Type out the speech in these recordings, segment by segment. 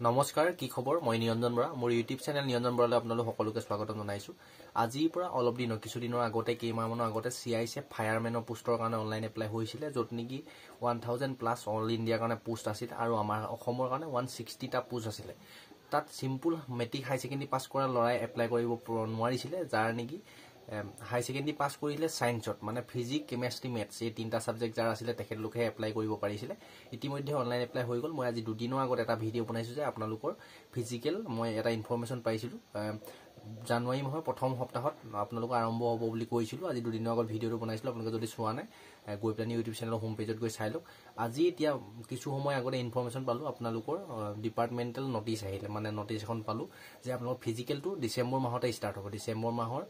নমস্কাৰ কি খবৰ মই নিৰঞ্জন বৰা মোৰ ইউটিউব চেনেল নিৰঞ্জন বৰালৈ আপোনালোক সকলোকে স্বাগতম জনাইছো আজিৰ পৰা অলপ দিনৰ কিছুদিনৰ আগতে কেইমাহমানৰ আগতে CICF ফায়াৰমেনৰ পোষ্টৰ কাৰণে অনলাইন এপ্লাই হৈছিল য'ত নেকি 1000 প্লাস অল ইণ্ডিয়াৰ কাৰণে পোষ্ট আছিল আৰু আমাৰ অসমৰ কাৰণে 160 টা পোষ্ট আছিল তাত সিম্পল মেট্ৰিক হাই সেকেন্ডাৰী পাস কৰা লৰাই এপ্লাই কৰিব নোৱাৰিছিল যাৰ নেকি হাই সেকেন্ডাৰী পাস কৰিলে সায়েন্সত মানে ফিজিক্স কেমিষ্ট্ৰি মেথছ এই তিনটা সাবজেক্ট যাৰ আছিল তেখেতলোকে এপ্লাই কৰিব পাৰিছিল ইতিমধ্যে অনলাইন এপ্লাই হৈ গল মই আজি দুদিনৰ আগত এটা ভিডিও বনাইছো যে আপোনালোকৰ ফিজিক্যাল মই এটা ইনফৰমেশন পাইছিলো জানুৱাৰী মাহৰ প্ৰথম সপ্তাহত আপোনালোকৰ আৰম্ভ হ'ব বুলি কৈছিলো আজি দুদিনৰ আগত ভিডিওটো বনাইছিলো আপোনালোকে যদি চোৱা নাই গৈ প্লানি ইউটিউব চেনেলৰ হোম পেজত গৈ চাই লওক আজি এতিয়া কিছু সময় আগতে ইনফৰমেশন পালো আপোনালোকৰ ডিপাৰ্টমেন্টাল নোটিছ আহিলে মানে নোটিছ এখন পালো যে আপোনালোকৰ ফিজিক্যালটো ডিসেম্বৰ মাহতে স্টাৰ্ট হ'ব ডিসেম্বৰ মাহৰ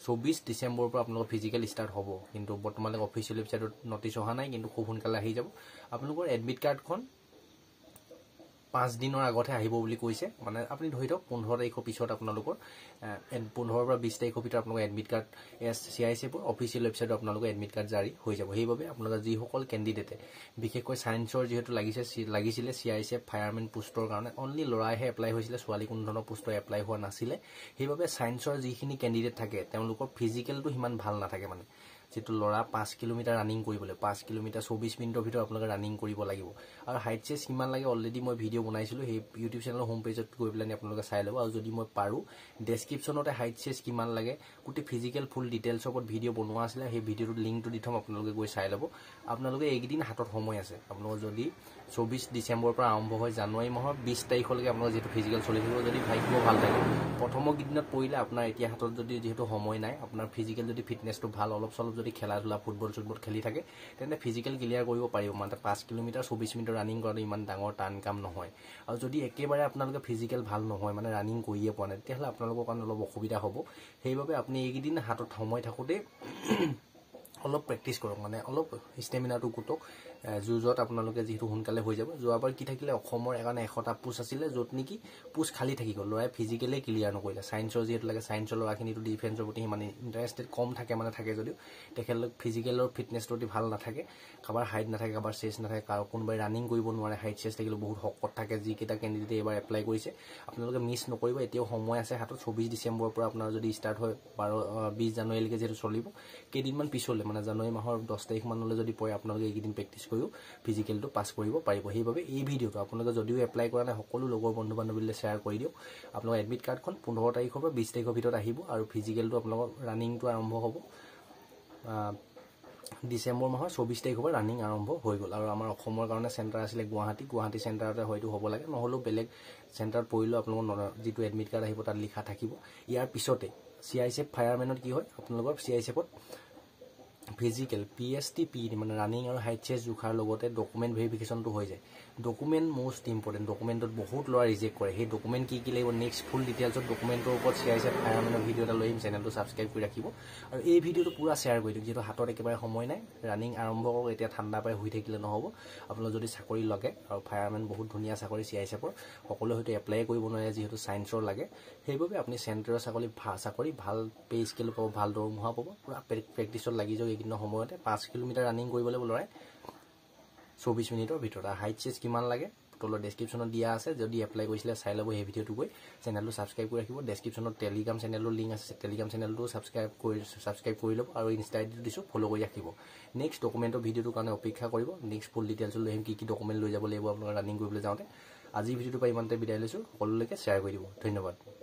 24 ডিসেম্বৰৰ পৰা আপোনালোকৰ ফিজিক্যাল স্টাৰ্ট হ'ব কিন্তু বৰ্তমানলৈ অফিচিয়েল ওয়েবসাইটত নোটিছ অহা নাই কিন্তু খুব সোনকালে আহি যাব আপোনালোকৰ এডমিট কাৰ্ডখন 5 দিনৰ আগতে আহিব বুলি কৈছে মানে আপুনি ধৰি থওক 15 তাৰিখৰ পিছত আপোনালোকৰ 15 পৰা 20 তাৰিখৰ ভিতৰত আপোনালোকৰ এডমিট কাৰ্ড CICF অফিচিয়েল ওয়েবসাইটত আপোনালোকৰ এডমিট কাৰ্ড জাৰি হৈ যাব সেইবাবে আপোনালোকৰ যি সকল ক্যান্ডিডেটে বিশেষকৈ সায়েন্সৰ যেহেতু লাগিছিল CICF ফায়াৰমেন পোষ্টৰ কাৰণে অনলি লৰাইহে এপ্লাই হৈছিল ছোৱালী কোনো ধৰণৰ পোষ্টৰ এপ্লাই হোৱা নাছিল সেইবাবে সায়েন্সৰ যিখিনি ক্যান্ডিডেট থাকে তেওঁলোকৰ ফিজিক্যালটো হিমান ভাল নাথাকে মানে যেটো লৰা 5 কিলোমিটাৰ ৰানিং কৰিবলৈ 5 কিলোমিটাৰ 24 মিনিটৰ ভিতৰত আপোনালোকে ৰানিং কৰিব লাগিব আৰু হাইট চেস কিমান লাগে অলৰেডি মই ভিডিও বনাইছিলো সেই ইউটিউব চেনেলৰ হোম পেজত গৈ প্লানি আপোনালোকে চাই লব আৰু যদি মই পাৰো ডেসক্ৰিপচনতে হাইট চেস কিমান লাগে কুটি ফিজিক্যাল ফুল ডিটেইলছ ওপৰত ভিডিও বনোৱা আছিল সেই ভিডিওৰ লিংকটো দি থম আপোনালোকে গৈ চাই লব আপোনালোকে এইদিন হাতত সময় আছে আপোনালোকে যদি 24 ডিসেম্বৰৰ পৰা আৰম্ভ হয় জানুৱাৰী মাহৰ 20 তাৰিখলৈকে আপোনালোকৰ যেটো ফিজিক্যাল চলি থাকিব যদি ভাগ্য ভাল থাকে প্ৰথম দিনত পৰিলে আপোনাৰ এতিয়া হাতত যদি যেহেতু সময় নাই আপোনাৰ ফিজিক্যাল যদি ফিটনেসটো ভাল অলপ সলপ যদি খেলা ধুলা ফুটবল খেলি থাকে তেনে ফিজিক্যাল ক্লিয়াৰ কৰিব পাৰিব মানে 5 কিলোমিটাৰ 24 মিনিট ৰানিং কৰাটো ইমান ডাঙৰ টান কাম নহয় আৰু যদি একেবাৰে আপোনালোকে ফিজিক্যাল ভাল নহয় মানে ৰানিং কৰিয়ে পোৱা নাই তেতিয়াহলে আপোনালোকৰ কাৰণে অলপ অসুবিধা হ'ব সেইবাবে আপুনি এইদিন হাতত সময় থাকোতে অলপ প্ৰেক্টিস কৰক মানে অলপ ষ্টেমিনাটো গুটক জুজত আপোনালোকে যেহেতু সোনকালে হৈ যাব যোৱাবাৰ কি থাকিলে অসমৰ একানে 100টা পোষ্ট আছিল যত নেকি পোষ্ট খালি থাকি গল লৰাই ফিজিক্যালি ক্লিয়াৰ নকৰিলে সায়েন্সৰ যেহেতু লাগে সায়েন্সৰ লৰাখিনিটো ডিফেন্সৰ প্ৰতি মানে ইন্টাৰেস্টেড কম থাকে মানে থাকে যদিও তেখেতলোক ফিজিক্যালৰ ফিটনেসটো ভাল নাথাকে কাবাৰ হাইট নাথাকে কাবাৰ চেস নাথাকে কাৰো কোনবাই ৰানিং কৰিব নোৱাৰে হাইট চেস থাকিলে বহুত শকত থাকে যি কেটা ক্যান্ডিডেট এবাৰ এপ্লাই কৰিছে আপোনালোকে মিছ নকৰিব এতিয়াও সময় আছে হাতত 24 ডিসেম্বৰৰ পৰা আপোনাৰ যদি স্টাৰ্ট হয় 20 জানুৱাৰীলৈকে যেটো চলিব কেইদিনমান পিছলৈ মানে জানুৱাৰী মাহৰ 10 তাৰিখ মানলৈ যদি পয় আপোনালোকে এইদিন প্ৰেক্টিস কৰিও ফিজিক্যালটো পাস কৰিব পাৰিব সেইবাবে এই ভিডিওটো আপোনালোকে যদিও এপ্লাই কৰা নাই সকলো লগৰ বন্ধু বান্ধৱীলৈ শেয়াৰ কৰি দিও আপোনালোকৰ এডমিট কাৰ্ডখন 15 তাৰিখৰ পৰা 20 তাৰিখৰ ভিতৰত আহিব আৰু ফিজিক্যালটো আপোনালোকৰ ৰানিংটো আৰম্ভ হ'ব ডিসেম্বৰ মাহৰ 24 তাৰিখৰ পৰা ৰানিং আৰম্ভ হৈ গল আৰু আমাৰ অসমৰ কাৰণে চেণ্টাৰ আছিল গুৱাহাটী চেণ্টাৰতে হয়তো হ'ব লাগে নহলো বেলেগ চেণ্টাৰ পৰিলো আপোনালোকৰ যেটো এডমিট কাৰ্ড আহিব তাত লিখা থাকিব ইয়াৰ পিছতে CICF ফায়াৰমেনত কি হয় আপোনালোকৰ CICFত ফিজিক্যাল PSTP মানে ৰানিং আৰু হাইট চেস জুখাৰ লগতে ডকুমেন্ট ভেৰিফিকেশনটো হৈ যায় ডকুমেন্ট মোস্ট ইম্পৰ্টেন্ট ডকুমেন্টত বহুত লৰা ৰিজেক্ট কৰে সেই ডকুমেন্ট কি লাগিব নেক্সট ফুল ডিটেইলছত ডকুমেন্টৰ ওপৰত CICF ফায়াৰমেনৰ ভিডিও এটা লৈম চেনেলটো সাবস্ক্ৰাইব কৰি ৰাখিব আৰু এই ভিডিওটো পুৰা শেয়াৰ কৰি দিওক যেটো হাতত একেবাৰে সময় নাই ৰানিং আৰম্ভ কৰক এতিয়া ঠাণ্ডা পাই হৈ থাকিলে নহব আপোনালোক যদি চাকৰি লাগে আৰু ফায়াৰমেন বহুত ধুনীয়া চাকৰি CICFৰ সকলো হয়তো এপ্লাই কৰিব নোৱাৰে যেহেতু সায়েন্সৰ লাগে সেইবাবে আপুনি চেণ্টাৰৰ চাকৰি ভাল পে স্কেল পাব ভাল দৰমহা পাব পুৰা প্ৰেক্টিছত লাগি যাওক এইদিন সময়তে 5 কিলোমিটাৰ ৰানিং কৰিব লাগিব লৰাই 24 মিনিটৰ ভিতৰত হাইট চেস কিমান লাগে তলৰ ডেসক্ৰিপচনত দিয়া আছে যদি এপ্লাই কৰিছিলে চাই লব এই ভিডিওটো গৈ চেনেলটো সাবস্ক্ৰাইব কৰি ৰাখিব ডেসক্ৰিপচনত টেলিগ্ৰাম চেনেলৰ লিংক আছে টেলিগ্ৰাম চেনেলটো সাবস্ক্ৰাইব কৰি লব আৰু ইনষ্টা আইডিটো দিছো ফলো কৰি ৰাখিব নেক্সট ডকুমেন্টৰ ভিডিওটোৰ কাৰণে অপেক্ষা কৰিব নেক্সট ফুল ডিটেইলছ লৈ আহিম কি ডকুমেন্ট লৈ যাব লাগিব আপোনালোকে ৰানিং কৰিবলৈ যাওঁতে আজি ভিডিওটো পাই ইমানতে বিদায় লৈছো সকলোলৈকে শেয়াৰ কৰি দিব ধন্যবাদ